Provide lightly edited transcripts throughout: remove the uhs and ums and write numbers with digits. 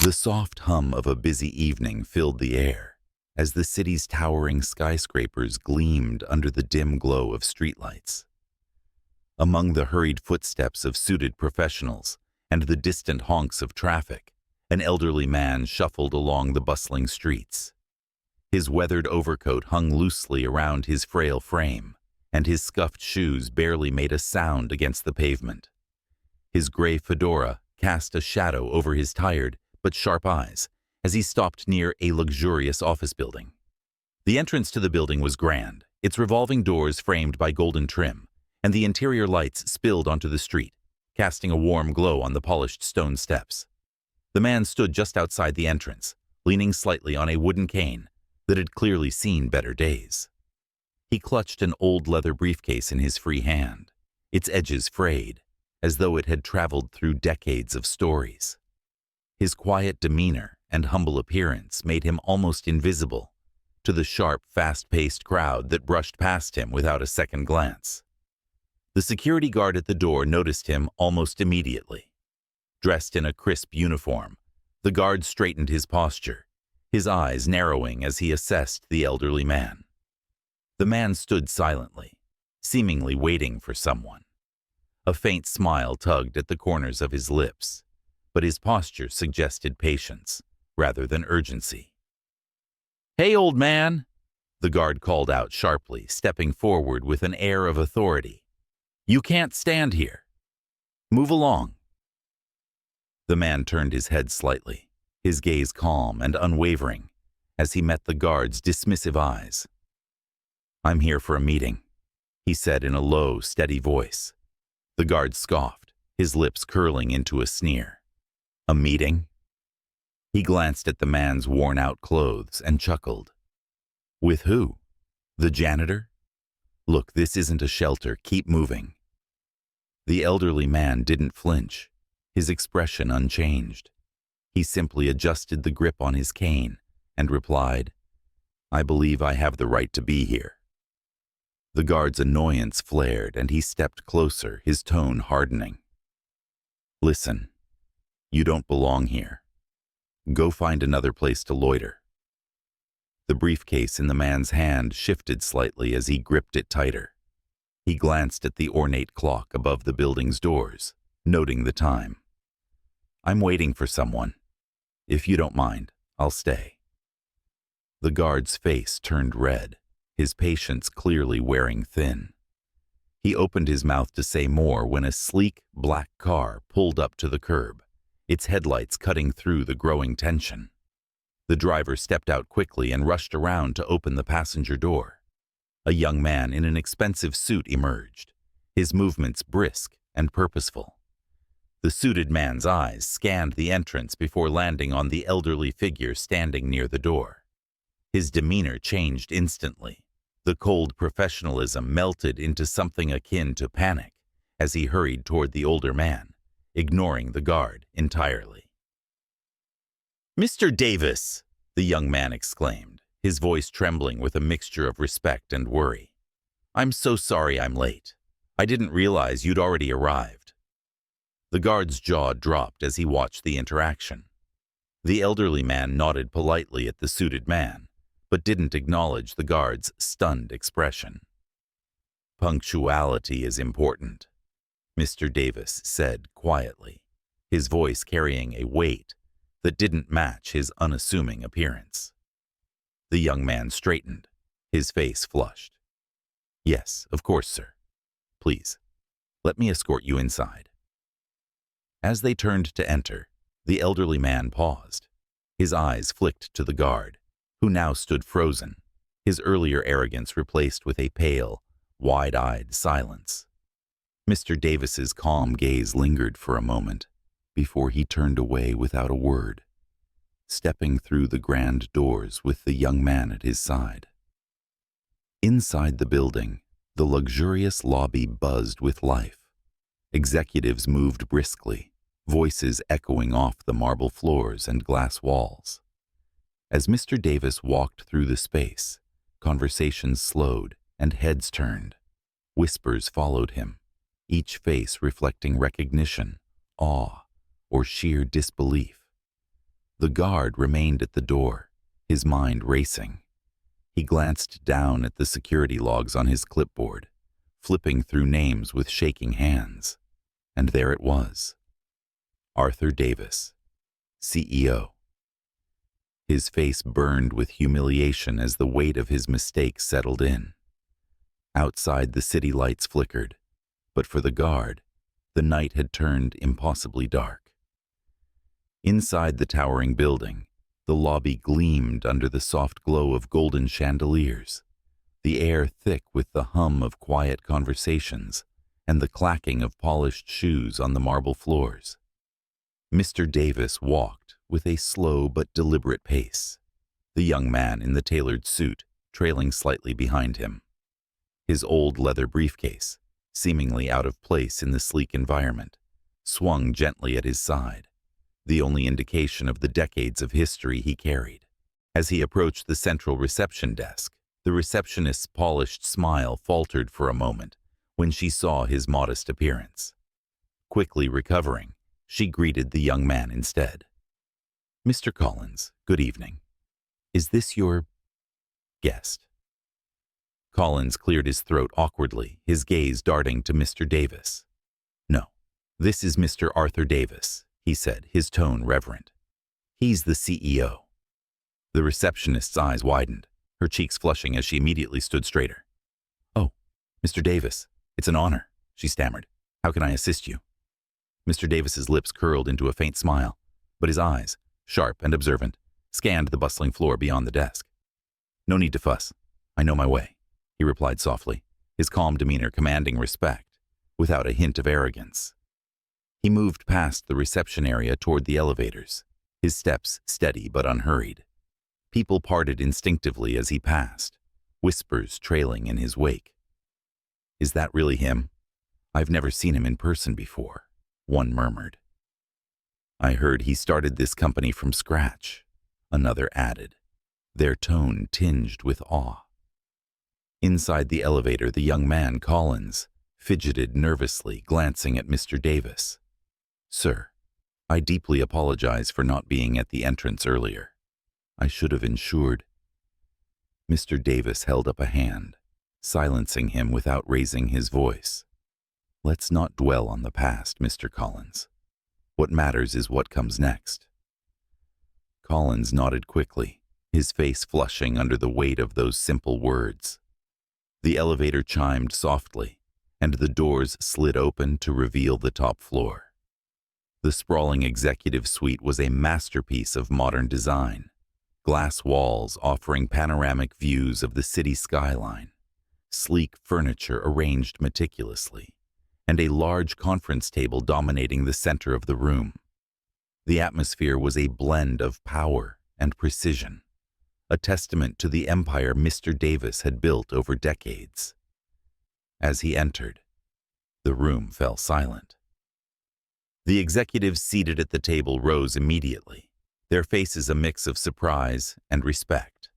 The soft hum of a busy evening filled the air as the city's towering skyscrapers gleamed under the dim glow of streetlights. Among the hurried footsteps of suited professionals and the distant honks of traffic, an elderly man shuffled along the bustling streets. His weathered overcoat hung loosely around his frail frame, and his scuffed shoes barely made a sound against the pavement. His gray fedora cast a shadow over his tired but sharp eyes as he stopped near a luxurious office building. The entrance to the building was grand, its revolving doors framed by golden trim, and the interior lights spilled onto the street, casting a warm glow on the polished stone steps. The man stood just outside the entrance, leaning slightly on a wooden cane that had clearly seen better days. He clutched an old leather briefcase in his free hand, its edges frayed, as though it had traveled through decades of stories. His quiet demeanor and humble appearance made him almost invisible to the sharp, fast-paced crowd that brushed past him without a second glance. The security guard at the door noticed him almost immediately. Dressed in a crisp uniform, the guard straightened his posture, his eyes narrowing as he assessed the elderly man. The man stood silently, seemingly waiting for someone. A faint smile tugged at the corners of his lips, but his posture suggested patience rather than urgency. "Hey, old man," the guard called out sharply, stepping forward with an air of authority. "You can't stand here. Move along." The man turned his head slightly, his gaze calm and unwavering, as he met the guard's dismissive eyes. "I'm here for a meeting," he said in a low, steady voice. The guard scoffed, his lips curling into a sneer. "A meeting?" He glanced at the man's worn-out clothes and chuckled. "With who? The janitor? Look, this isn't a shelter. Keep moving." The elderly man didn't flinch, his expression unchanged. He simply adjusted the grip on his cane and replied, "I believe I have the right to be here." The guard's annoyance flared and he stepped closer, his tone hardening. "Listen, you don't belong here. Go find another place to loiter." The briefcase in the man's hand shifted slightly as he gripped it tighter. He glanced at the ornate clock above the building's doors, noting the time. "I'm waiting for someone. If you don't mind, I'll stay." The guard's face turned red, his patience clearly wearing thin. He opened his mouth to say more when a sleek, black car pulled up to the curb, its headlights cutting through the growing tension. The driver stepped out quickly and rushed around to open the passenger door. A young man in an expensive suit emerged, his movements brisk and purposeful. The suited man's eyes scanned the entrance before landing on the elderly figure standing near the door. His demeanor changed instantly. The cold professionalism melted into something akin to panic as he hurried toward the older man, ignoring the guard entirely. "Mr. Davis," the young man exclaimed, his voice trembling with a mixture of respect and worry. "I'm so sorry I'm late. I didn't realize you'd already arrived." The guard's jaw dropped as he watched the interaction. The elderly man nodded politely at the suited man, but didn't acknowledge the guard's stunned expression. "Punctuality is important," Mr. Davis said quietly, his voice carrying a weight that didn't match his unassuming appearance. The young man straightened, his face flushed. "Yes, of course, sir. Please, let me escort you inside." As they turned to enter, the elderly man paused. His eyes flicked to the guard, who now stood frozen, his earlier arrogance replaced with a pale, wide-eyed silence. Mr. Davis's calm gaze lingered for a moment before he turned away without a word, stepping through the grand doors with the young man at his side. Inside the building, the luxurious lobby buzzed with life. Executives moved briskly, voices echoing off the marble floors and glass walls. As Mr. Davis walked through the space, conversations slowed and heads turned. Whispers followed him, each face reflecting recognition, awe, or sheer disbelief. The guard remained at the door, his mind racing. He glanced down at the security logs on his clipboard, flipping through names with shaking hands. And there it was. Arthur Davis, CEO. His face burned with humiliation as the weight of his mistake settled in. Outside, the city lights flickered, but for the guard, the night had turned impossibly dark. Inside the towering building, the lobby gleamed under the soft glow of golden chandeliers, the air thick with the hum of quiet conversations and the clacking of polished shoes on the marble floors. Mr. Davis walked with a slow but deliberate pace, the young man in the tailored suit trailing slightly behind him. His old leather briefcase, seemingly out of place in the sleek environment, swung gently at his side, the only indication of the decades of history he carried. As he approached the central reception desk, the receptionist's polished smile faltered for a moment when she saw his modest appearance. Quickly recovering, she greeted the young man instead. "Mr. Collins, good evening. Is this your guest?" Collins cleared his throat awkwardly, his gaze darting to Mr. Davis. "No, this is Mr. Arthur Davis," he said, his tone reverent. "He's the CEO." The receptionist's eyes widened, her cheeks flushing as she immediately stood straighter. "Oh, Mr. Davis, it's an honor," she stammered. "How can I assist you?" Mr. Davis's lips curled into a faint smile, but his eyes, sharp and observant, scanned the bustling floor beyond the desk. "No need to fuss. I know my way," he replied softly, his calm demeanor commanding respect, without a hint of arrogance. He moved past the reception area toward the elevators, his steps steady but unhurried. People parted instinctively as he passed, whispers trailing in his wake. "Is that really him? I've never seen him in person before," one murmured. "I heard he started this company from scratch," another added, their tone tinged with awe. Inside the elevator, the young man, Collins, fidgeted nervously, glancing at Mr. Davis. "Sir, I deeply apologize for not being at the entrance earlier. I should have ensured." Mr. Davis held up a hand, silencing him without raising his voice. "Let's not dwell on the past, Mr. Collins. What matters is what comes next." Collins nodded quickly, his face flushing under the weight of those simple words. The elevator chimed softly, and the doors slid open to reveal the top floor. The sprawling executive suite was a masterpiece of modern design, glass walls offering panoramic views of the city skyline, sleek furniture arranged meticulously, and a large conference table dominating the center of the room. The atmosphere was a blend of power and precision, a testament to the empire Mr. Davis had built over decades. As he entered, the room fell silent. The executives seated at the table rose immediately, their faces a mix of surprise and respect.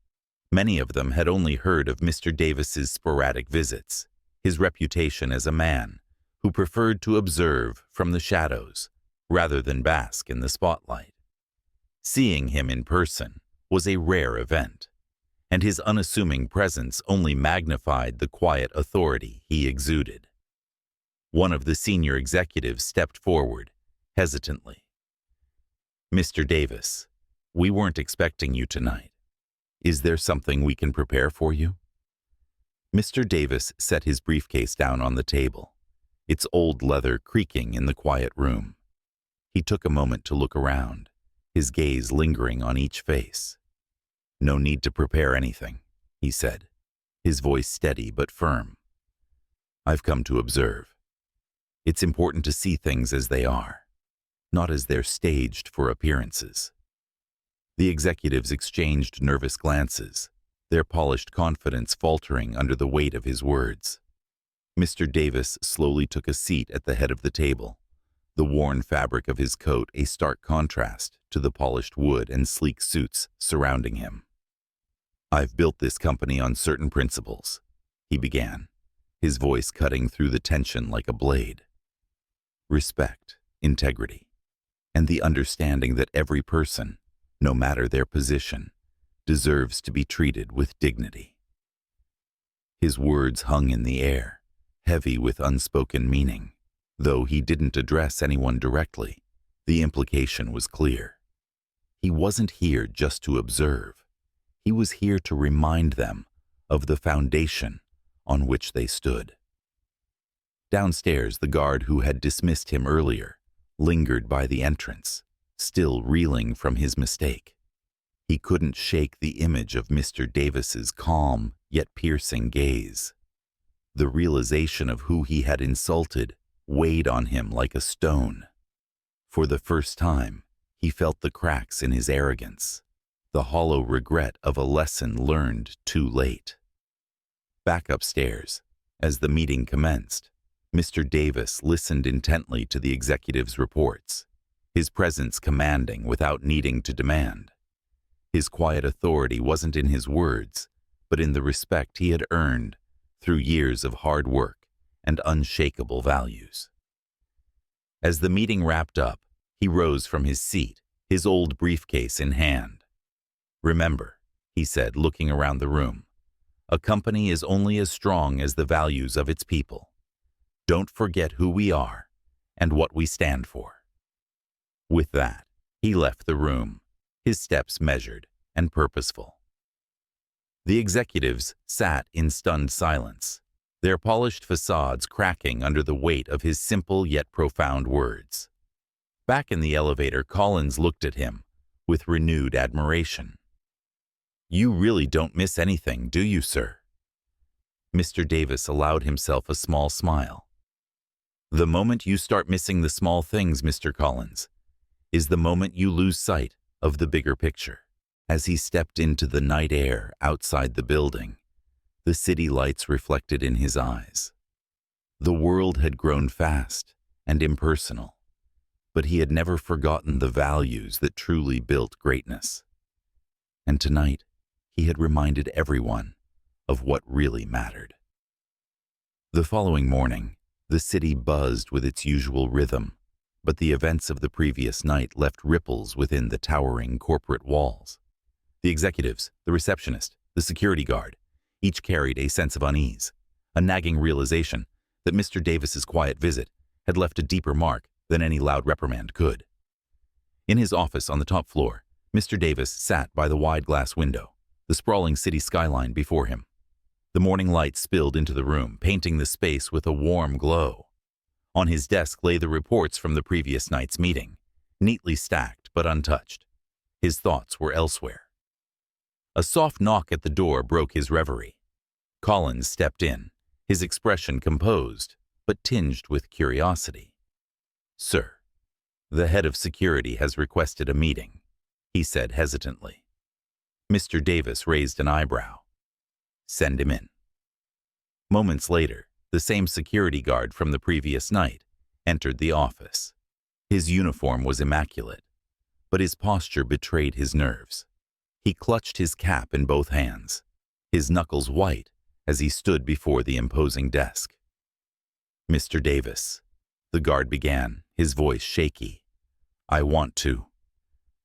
Many of them had only heard of Mr. Davis's sporadic visits, his reputation as a man who preferred to observe from the shadows rather than bask in the spotlight. Seeing him in person was a rare event, and his unassuming presence only magnified the quiet authority he exuded. One of the senior executives stepped forward, hesitantly. "Mr. Davis, we weren't expecting you tonight. Is there something we can prepare for you?" Mr. Davis set his briefcase down on the table, its old leather creaking in the quiet room. He took a moment to look around, his gaze lingering on each face. "No need to prepare anything," he said, his voice steady but firm. "I've come to observe. It's important to see things as they are, not as they're staged for appearances." The executives exchanged nervous glances, their polished confidence faltering under the weight of his words. Mr. Davis slowly took a seat at the head of the table, the worn fabric of his coat a stark contrast to the polished wood and sleek suits surrounding him. "I've built this company on certain principles," he began, his voice cutting through the tension like a blade. "Respect, integrity, and the understanding that every person, no matter their position, deserves to be treated with dignity. His words hung in the air, heavy with unspoken meaning. Though he didn't address anyone directly, the implication was clear. He wasn't here just to observe. He was here to remind them of the foundation on which they stood. Downstairs, the guard who had dismissed him earlier lingered by the entrance, still reeling from his mistake. He couldn't shake the image of Mr. Davis's calm yet piercing gaze. The realization of who he had insulted weighed on him like a stone. For the first time, he felt the cracks in his arrogance, the hollow regret of a lesson learned too late. Back upstairs, as the meeting commenced, Mr. Davis listened intently to the executive's reports, his presence commanding without needing to demand. His quiet authority wasn't in his words, but in the respect he had earned through years of hard work and unshakable values. As the meeting wrapped up, he rose from his seat, his old briefcase in hand. "Remember," he said, looking around the room, "a company is only as strong as the values of its people. Don't forget who we are and what we stand for." With that, he left the room, his steps measured and purposeful. The executives sat in stunned silence, their polished facades cracking under the weight of his simple yet profound words. Back in the elevator, Collins looked at him with renewed admiration. "You really don't miss anything, do you, sir?" Mr. Davis allowed himself a small smile. "The moment you start missing the small things, Mr. Collins, is the moment you lose sight of the bigger picture." As he stepped into the night air outside the building, the city lights reflected in his eyes. The world had grown fast and impersonal, but he had never forgotten the values that truly built greatness. And tonight, he had reminded everyone of what really mattered. The following morning, the city buzzed with its usual rhythm, but the events of the previous night left ripples within the towering corporate walls. The executives, the receptionist, the security guard, each carried a sense of unease, a nagging realization that Mr. Davis's quiet visit had left a deeper mark than any loud reprimand could. In his office on the top floor, Mr. Davis sat by the wide glass window, the sprawling city skyline before him. The morning light spilled into the room, painting the space with a warm glow. On his desk lay the reports from the previous night's meeting, neatly stacked but untouched. His thoughts were elsewhere. A soft knock at the door broke his reverie. Collins stepped in, his expression composed, but tinged with curiosity. "Sir, the head of security has requested a meeting," he said hesitantly. Mr. Davis raised an eyebrow. "Send him in." Moments later, the same security guard from the previous night entered the office. His uniform was immaculate, but his posture betrayed his nerves. He clutched his cap in both hands, his knuckles white as he stood before the imposing desk. "Mr. Davis," the guard began, his voice shaky, "I want to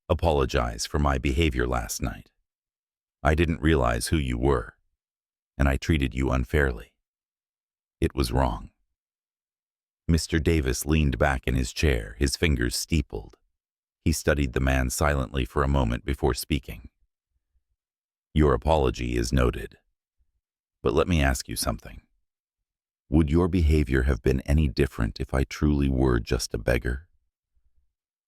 apologize for my behavior last night. I didn't realize who you were, and I treated you unfairly. It was wrong." Mr. Davis leaned back in his chair, his fingers steepled. He studied the man silently for a moment before speaking. "Your apology is noted. But let me ask you something. Would your behavior have been any different if I truly were just a beggar?"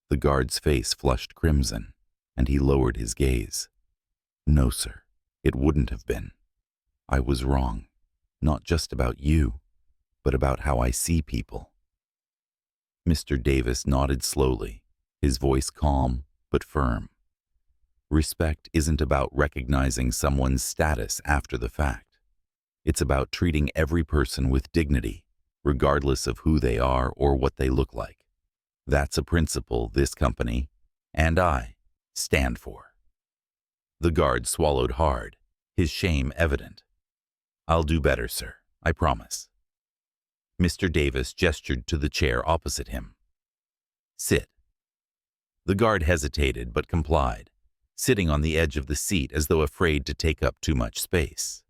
The guard's face flushed crimson, and he lowered his gaze. "No, sir, it wouldn't have been. I was wrong, not just about you, but about how I see people." Mr. Davis nodded slowly, his voice calm but firm. Respect isn't about recognizing someone's status after the fact. It's about treating every person with dignity, regardless of who they are or what they look like. That's a principle this company, and I, stand for. The guard swallowed hard, his shame evident. "I'll do better, sir, I promise." Mr. Davis gestured to the chair opposite him. "Sit." The guard hesitated but complied, sitting on the edge of the seat as though afraid to take up too much space.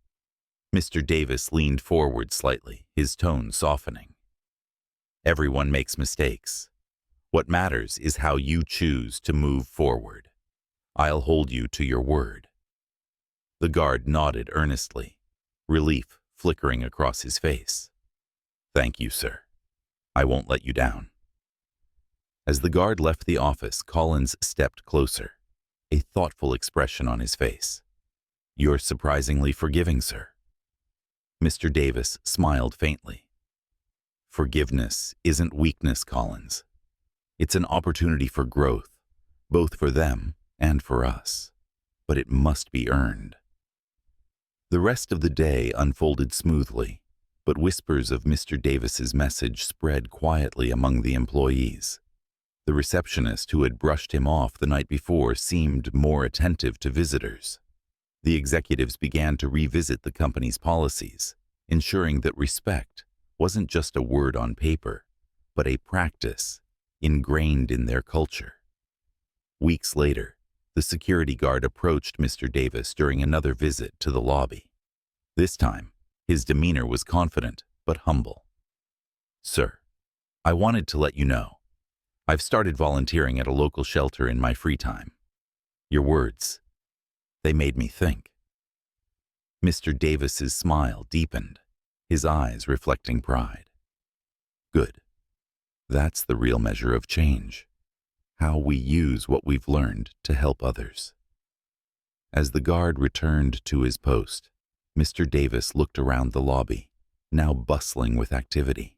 Mr. Davis leaned forward slightly, his tone softening. Everyone makes mistakes. What matters is how you choose to move forward. I'll hold you to your word. The guard nodded earnestly, relief flickering across his face. Thank you, sir. I won't let you down. As the guard left the office, Collins stepped closer, a thoughtful expression on his face. You're surprisingly forgiving, sir. Mr. Davis smiled faintly. Forgiveness isn't weakness, Collins. It's an opportunity for growth, both for them and for us. But it must be earned. The rest of the day unfolded smoothly, but whispers of Mr. Davis's message spread quietly among the employees. The receptionist who had brushed him off the night before seemed more attentive to visitors. The executives began to revisit the company's policies, ensuring that respect wasn't just a word on paper, but a practice ingrained in their culture. Weeks later, the security guard approached Mr. Davis during another visit to the lobby. This time, his demeanor was confident but humble. Sir, I wanted to let you know, I've started volunteering at a local shelter in my free time. Your words, they made me think. Mr. Davis's smile deepened, his eyes reflecting pride. Good. That's the real measure of change, how we use what we've learned to help others. As the guard returned to his post, Mr. Davis looked around the lobby, now bustling with activity.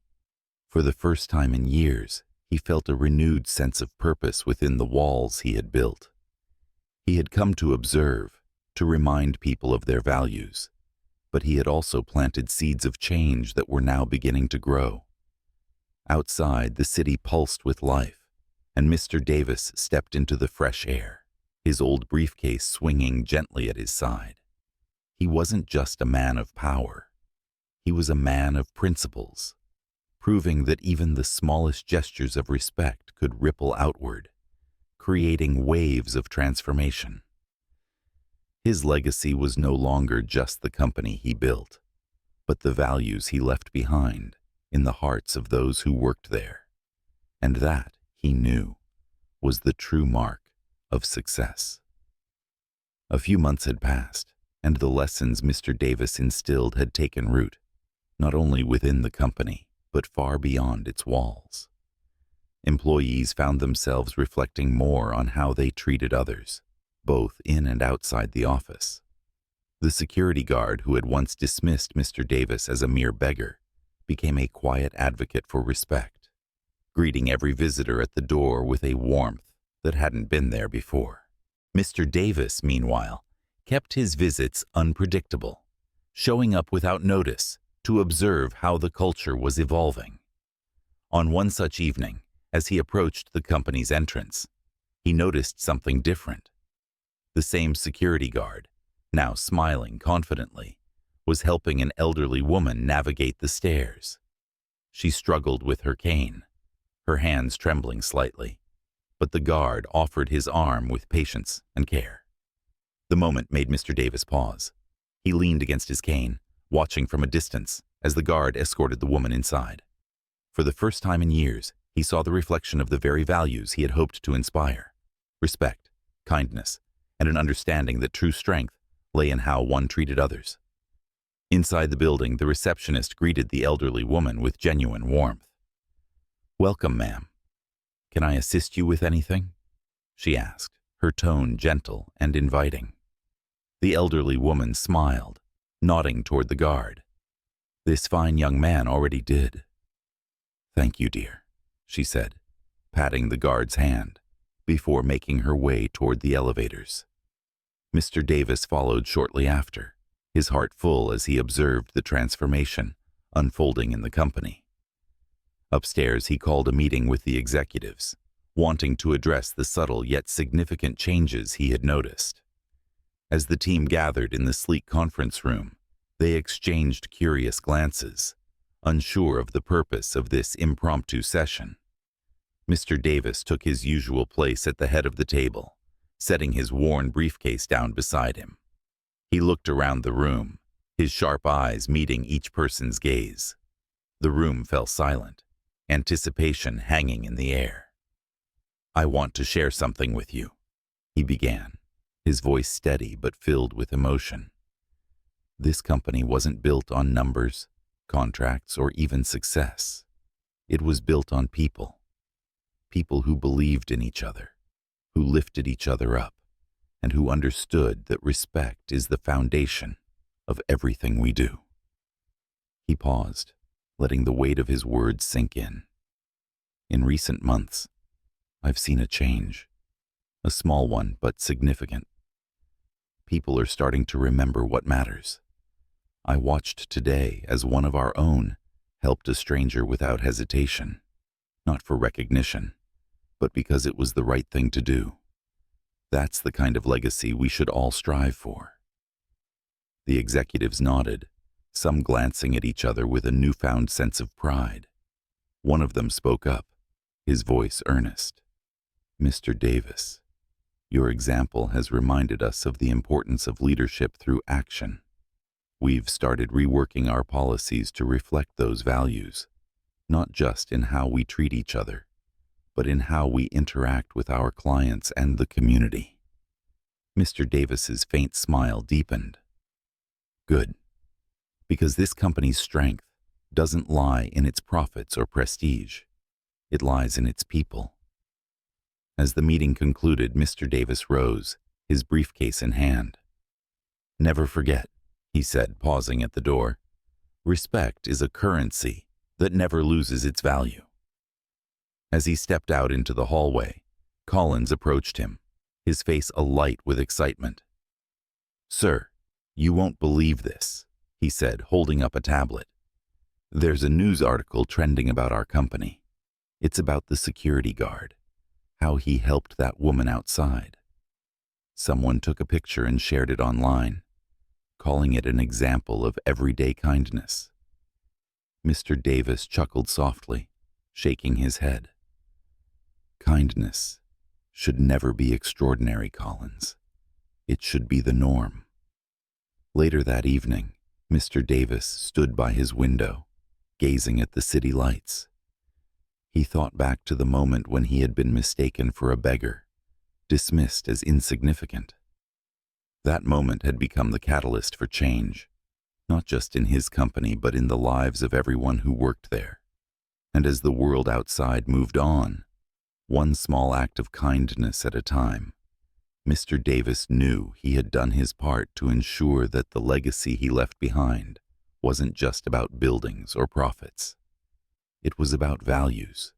For the first time in years, he felt a renewed sense of purpose within the walls he had built. He had come to observe, to remind people of their values, but he had also planted seeds of change that were now beginning to grow. Outside, the city pulsed with life, and Mr. Davis stepped into the fresh air, his old briefcase swinging gently at his side. He wasn't just a man of power. He was a man of principles, proving that even the smallest gestures of respect could ripple outward, creating waves of transformation. His legacy was no longer just the company he built, but the values he left behind in the hearts of those who worked there. And that, he knew, was the true mark of success. A few months had passed, and the lessons Mr. Davis instilled had taken root, not only within the company, but far beyond its walls. Employees found themselves reflecting more on how they treated others, both in and outside the office. The security guard who had once dismissed Mr. Davis as a mere beggar became a quiet advocate for respect, greeting every visitor at the door with a warmth that hadn't been there before. Mr. Davis, meanwhile, kept his visits unpredictable, showing up without notice to observe how the culture was evolving. On one such evening, as he approached the company's entrance, he noticed something different. The same security guard, now smiling confidently, was helping an elderly woman navigate the stairs. She struggled with her cane, her hands trembling slightly, but the guard offered his arm with patience and care. The moment made Mr. Davis pause. He leaned against his cane, watching from a distance as the guard escorted the woman inside. For the first time in years, he saw the reflection of the very values he had hoped to inspire: respect, kindness, and an understanding that true strength lay in how one treated others. Inside the building, the receptionist greeted the elderly woman with genuine warmth. "Welcome, ma'am. Can I assist you with anything?" she asked, her tone gentle and inviting. The elderly woman smiled, nodding toward the guard. This fine young man already did. "Thank you, dear," she said, patting the guard's hand, before making her way toward the elevators. Mr. Davis followed shortly after, his heart full as he observed the transformation unfolding in the company. Upstairs, he called a meeting with the executives, wanting to address the subtle yet significant changes he had noticed. As the team gathered in the sleek conference room, they exchanged curious glances, unsure of the purpose of this impromptu session. Mr. Davis took his usual place at the head of the table, setting his worn briefcase down beside him. He looked around the room, his sharp eyes meeting each person's gaze. The room fell silent, anticipation hanging in the air. "I want to share something with you," he began, his voice steady but filled with emotion. This company wasn't built on numbers, contracts, or even success. It was built on people. People who believed in each other, who lifted each other up, and who understood that respect is the foundation of everything we do. He paused, letting the weight of his words sink in. In recent months, I've seen a change, a small one but significant. People are starting to remember what matters. I watched today as one of our own helped a stranger without hesitation, not for recognition, but because it was the right thing to do. That's the kind of legacy we should all strive for. The executives nodded, some glancing at each other with a newfound sense of pride. One of them spoke up, his voice earnest. "Mr. Davis, your example has reminded us of the importance of leadership through action. We've started reworking our policies to reflect those values, not just in how we treat each other, but in how we interact with our clients and the community." Mr. Davis's faint smile deepened. "Good. Because this company's strength doesn't lie in its profits or prestige. It lies in its people." As the meeting concluded, Mr. Davis rose, his briefcase in hand. "Never forget," he said, pausing at the door, "respect is a currency that never loses its value." As he stepped out into the hallway, Collins approached him, his face alight with excitement. "Sir, you won't believe this," he said, holding up a tablet. "There's a news article trending about our company. It's about the security guard, how he helped that woman outside. Someone took a picture and shared it online, calling it an example of everyday kindness." Mr. Davis chuckled softly, shaking his head. "Kindness should never be extraordinary, Collins. It should be the norm." Later that evening, Mr. Davis stood by his window, gazing at the city lights. He thought back to the moment when he had been mistaken for a beggar, dismissed as insignificant. That moment had become the catalyst for change, not just in his company but in the lives of everyone who worked there. And as the world outside moved on, one small act of kindness at a time, Mr. Davis knew he had done his part to ensure that the legacy he left behind wasn't just about buildings or profits. It was about values,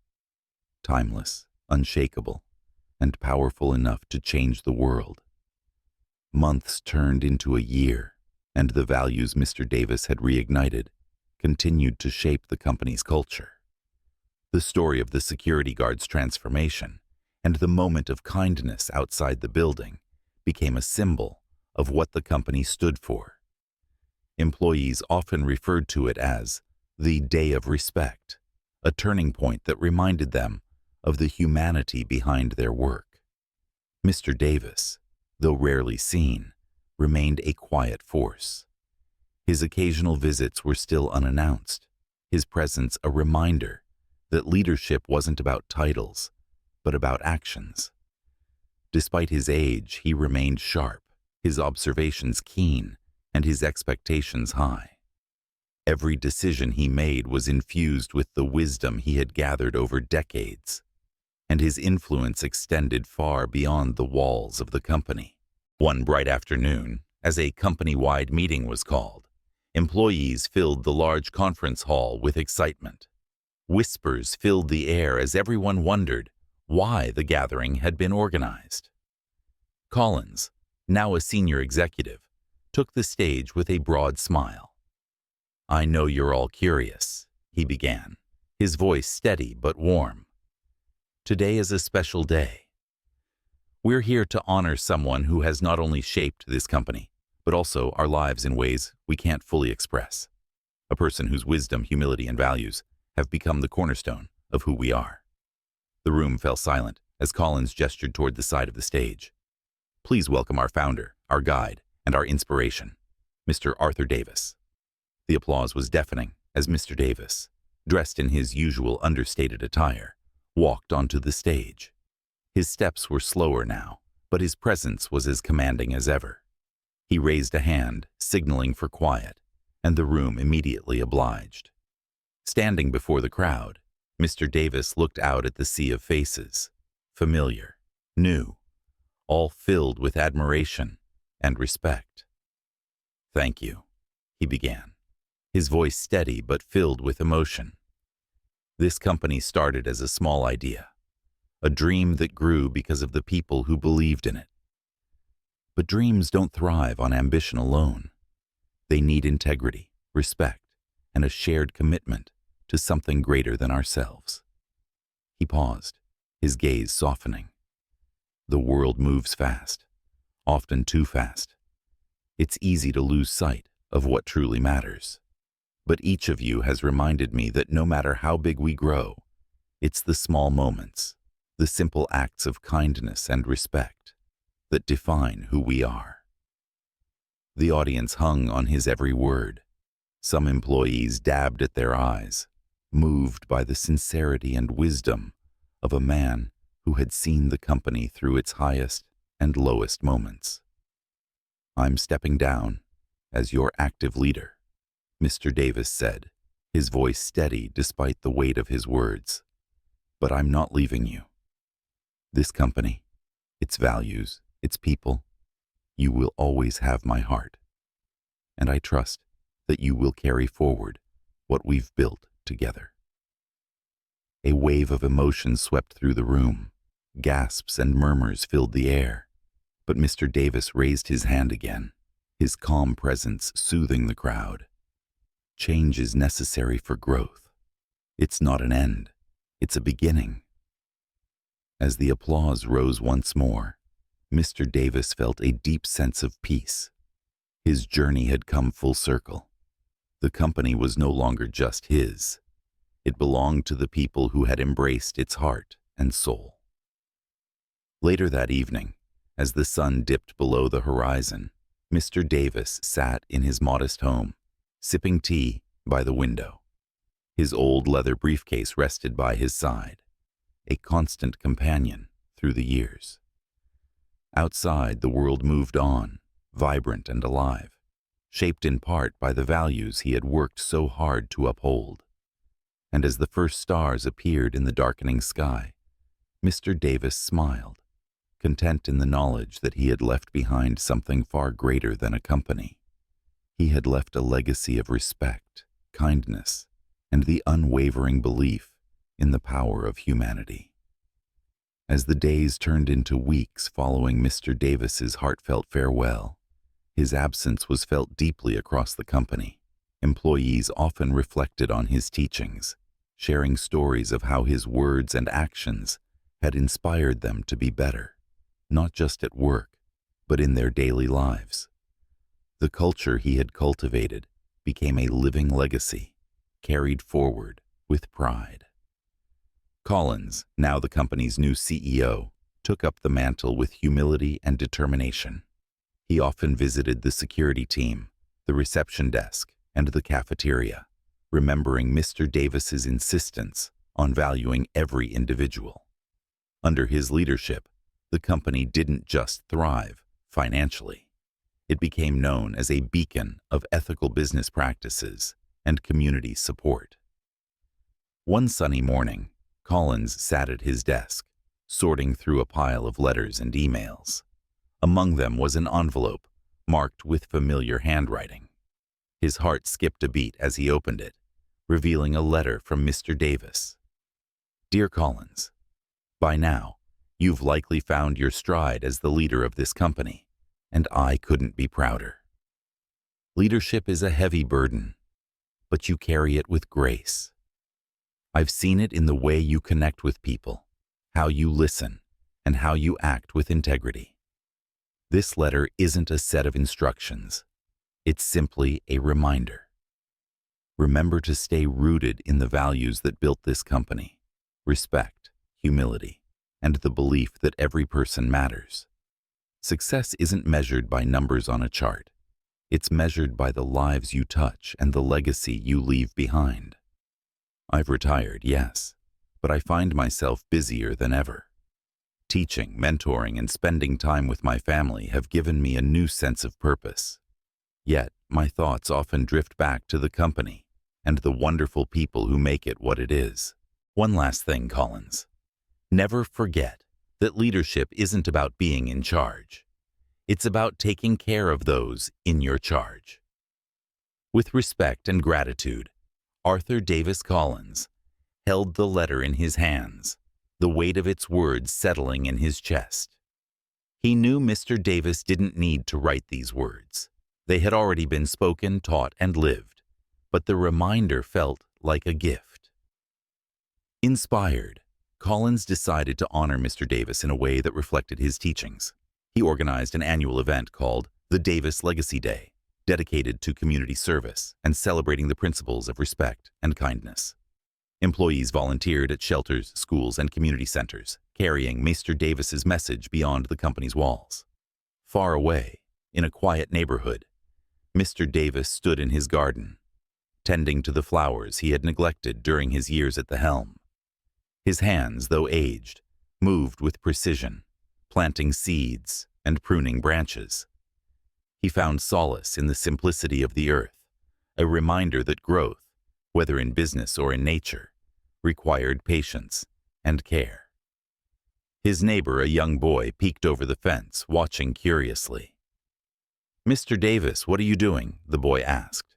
timeless, unshakable, and powerful enough to change the world. Months turned into a year, and the values Mr. Davis had reignited continued to shape the company's culture. The story of the security guard's transformation and the moment of kindness outside the building became a symbol of what the company stood for. Employees often referred to it as the Day of Respect, a turning point that reminded them of the humanity behind their work. Mr. Davis, though rarely seen, remained a quiet force. His occasional visits were still unannounced, his presence a reminder that leadership wasn't about titles, but about actions. Despite his age, he remained sharp, his observations keen, and his expectations high. Every decision he made was infused with the wisdom he had gathered over decades, and his influence extended far beyond the walls of the company. One bright afternoon, as a company-wide meeting was called, employees filled the large conference hall with excitement. Whispers filled the air as everyone wondered why the gathering had been organized. Collins, now a senior executive, took the stage with a broad smile. "I know you're all curious," he began, his voice steady but warm. "Today is a special day. We're here to honor someone who has not only shaped this company, but also our lives in ways we can't fully express. A person whose wisdom, humility, and values have become the cornerstone of who we are." The room fell silent as Collins gestured toward the side of the stage. Please welcome our founder, our guide, and our inspiration, Mr. Arthur Davis." The applause was deafening as Mr. Davis, dressed in his usual understated attire, walked onto the stage. His steps were slower now, but his presence was as commanding as ever. He raised a hand, signaling for quiet, and the room immediately obliged. Standing before the crowd, Mr. Davis looked out at the sea of faces, familiar, new, all filled with admiration and respect. "Thank you," he began, his voice steady but filled with emotion. "This company started as a small idea, a dream that grew because of the people who believed in it. But dreams don't thrive on ambition alone. They need integrity, respect, and a shared commitment to something greater than ourselves." He paused, his gaze softening. "The world moves fast, often too fast. It's easy to lose sight of what truly matters. But each of you has reminded me that no matter how big we grow, it's the small moments, the simple acts of kindness and respect that define who we are." The audience hung on his every word. Some employees dabbed at their eyes, moved by the sincerity and wisdom of a man who had seen the company through its highest and lowest moments. "I'm stepping down as your active leader," Mr. Davis said, his voice steady despite the weight of his words. "But I'm not leaving you. This company, its values, its people, you will always have my heart. And I trust that you will carry forward what we've built together." A wave of emotion swept through the room. Gasps and murmurs filled the air. But Mr. Davis raised his hand again, his calm presence soothing the crowd. "Change is necessary for growth. It's not an end, it's a beginning." As the applause rose once more, Mr. Davis felt a deep sense of peace. His journey had come full circle. The company was no longer just his. It belonged to the people who had embraced its heart and soul. Later that evening, as the sun dipped below the horizon, Mr. Davis sat in his modest home, sipping tea by the window. His old leather briefcase rested by his side, a constant companion through the years. Outside, the world moved on, vibrant and alive, shaped in part by the values he had worked so hard to uphold. And as the first stars appeared in the darkening sky, Mr. Davis smiled, content in the knowledge that he had left behind something far greater than a company. He had left a legacy of respect, kindness, and the unwavering belief in the power of humanity. As the days turned into weeks following Mr. Davis's heartfelt farewell, his absence was felt deeply across the company. Employees often reflected on his teachings, sharing stories of how his words and actions had inspired them to be better, not just at work, but in their daily lives. The culture he had cultivated became a living legacy, carried forward with pride. Collins, now the company's new CEO, took up the mantle with humility and determination. He often visited the security team, the reception desk, and the cafeteria, remembering Mr. Davis's insistence on valuing every individual. Under his leadership, the company didn't just thrive financially. It became known as a beacon of ethical business practices and community support. One sunny morning, Collins sat at his desk, sorting through a pile of letters and emails. Among them was an envelope marked with familiar handwriting. His heart skipped a beat as he opened it, revealing a letter from Mr. Davis. "Dear Collins, by now, you've likely found your stride as the leader of this company, and I couldn't be prouder. Leadership is a heavy burden, but you carry it with grace. I've seen it in the way you connect with people, how you listen, and how you act with integrity. This letter isn't a set of instructions. It's simply a reminder. Remember to stay rooted in the values that built this company: respect, humility, and the belief that every person matters. Success isn't measured by numbers on a chart. It's measured by the lives you touch and the legacy you leave behind. I've retired, yes, but I find myself busier than ever. Teaching, mentoring, and spending time with my family have given me a new sense of purpose. Yet, my thoughts often drift back to the company and the wonderful people who make it what it is. One last thing, Collins. Never forget that leadership isn't about being in charge. It's about taking care of those in your charge. With respect and gratitude, Arthur Davis Collins held the letter in his hands, the weight of its words settling in his chest. He knew Mr. Davis didn't need to write these words. They had already been spoken, taught, and lived, but the reminder felt like a gift. Inspired, Collins decided to honor Mr. Davis in a way that reflected his teachings. He organized an annual event called the Davis Legacy Day, dedicated to community service and celebrating the principles of respect and kindness. Employees volunteered at shelters, schools, and community centers, carrying Mr. Davis's message beyond the company's walls. Far away, in a quiet neighborhood, Mr. Davis stood in his garden, tending to the flowers he had neglected during his years at the helm. His hands, though aged, moved with precision, planting seeds and pruning branches. He found solace in the simplicity of the earth, a reminder that growth, whether in business or in nature, required patience and care. His neighbor, a young boy, peeked over the fence, watching curiously. "Mr. Davis, what are you doing?" the boy asked.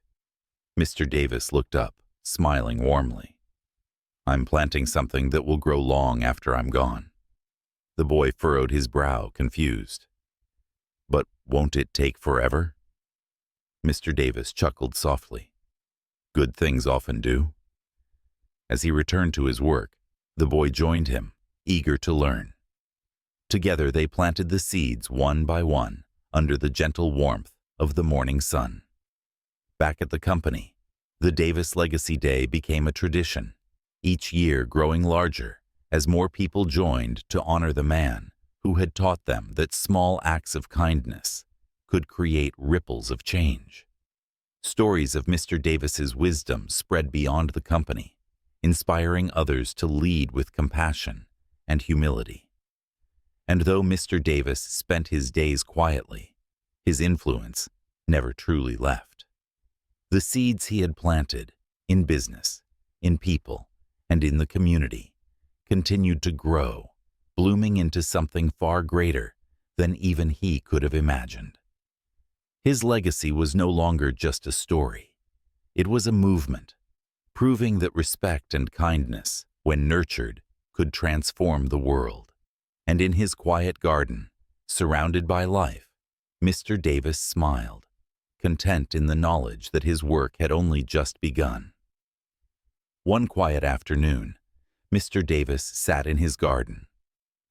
Mr. Davis looked up, smiling warmly. "I'm planting something that will grow long after I'm gone." The boy furrowed his brow, confused. "But won't it take forever?" Mr. Davis chuckled softly. "Good things often do." As he returned to his work, the boy joined him, eager to learn. Together they planted the seeds one by one under the gentle warmth of the morning sun. Back at the company, the Davis Legacy Day became a tradition, each year growing larger as more people joined to honor the man who had taught them that small acts of kindness could create ripples of change. Stories of Mr. Davis's wisdom spread beyond the company, inspiring others to lead with compassion and humility. And though Mr. Davis spent his days quietly, his influence never truly left. The seeds he had planted in business, in people, and in the community continued to grow, blooming into something far greater than even he could have imagined. His legacy was no longer just a story. It was a movement, proving that respect and kindness, when nurtured, could transform the world. And in his quiet garden, surrounded by life, Mr. Davis smiled, content in the knowledge that his work had only just begun. One quiet afternoon, Mr. Davis sat in his garden,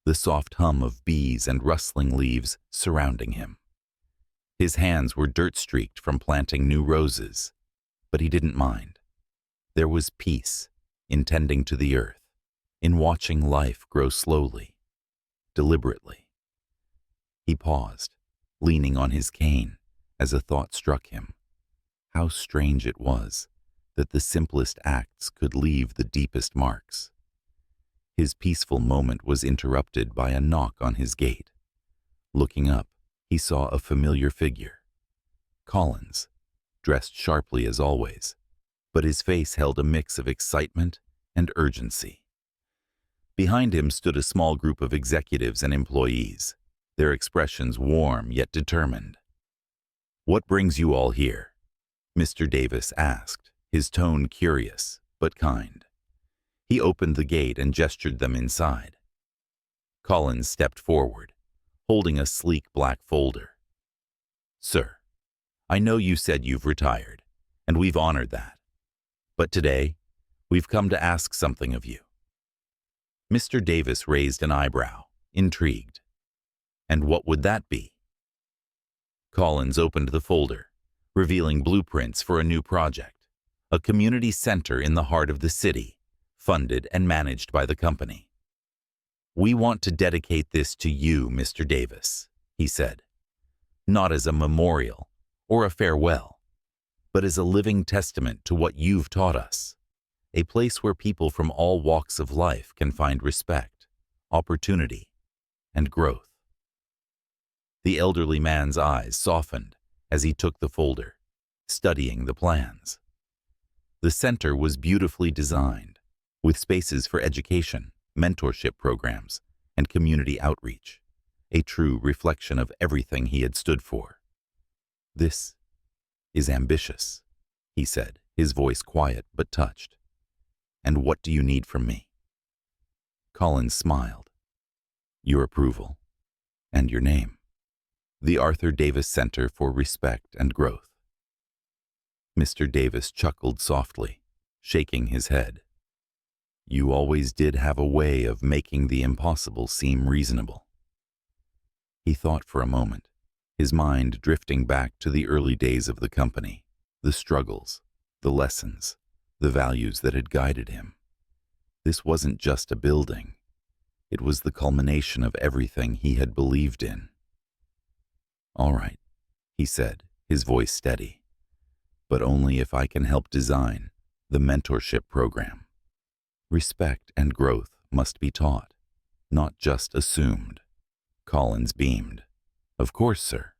the soft hum of bees and rustling leaves surrounding him. His hands were dirt-streaked from planting new roses, but he didn't mind. There was peace in tending to the earth, in watching life grow slowly, deliberately. He paused, leaning on his cane, as a thought struck him. How strange it was that the simplest acts could leave the deepest marks. His peaceful moment was interrupted by a knock on his gate. Looking up, he saw a familiar figure. Collins, dressed sharply as always, but his face held a mix of excitement and urgency. Behind him stood a small group of executives and employees, their expressions warm yet determined. "What brings you all here?" Mr. Davis asked, his tone curious but kind. He opened the gate and gestured them inside. Collins stepped forward, holding a sleek black folder. "Sir, I know you said you've retired, and we've honored that. But today, we've come to ask something of you." Mr. Davis raised an eyebrow, intrigued. "And what would that be?" Collins opened the folder, revealing blueprints for a new project, a community center in the heart of the city, funded and managed by the company. "We want to dedicate this to you, Mr. Davis," he said. Not as a memorial or a farewell, but as a living testament to what you've taught us. A place where people from all walks of life can find respect, opportunity, and growth. The elderly man's eyes softened as he took the folder, studying the plans. The center was beautifully designed, with spaces for education, mentorship programs, and community outreach, a true reflection of everything he had stood for. This is ambitious, he said, his voice quiet but touched. And what do you need from me? Collins smiled. Your approval and your name. The Arthur Davis Center for Respect and Growth. Mr. Davis chuckled softly, shaking his head. You always did have a way of making the impossible seem reasonable. He thought for a moment, his mind drifting back to the early days of the company, the struggles, the lessons, the values that had guided him. This wasn't just a building. It was the culmination of everything he had believed in. All right, he said, his voice steady, but only if I can help design the mentorship program. Respect and growth must be taught, not just assumed. Collins beamed. Of course, sir.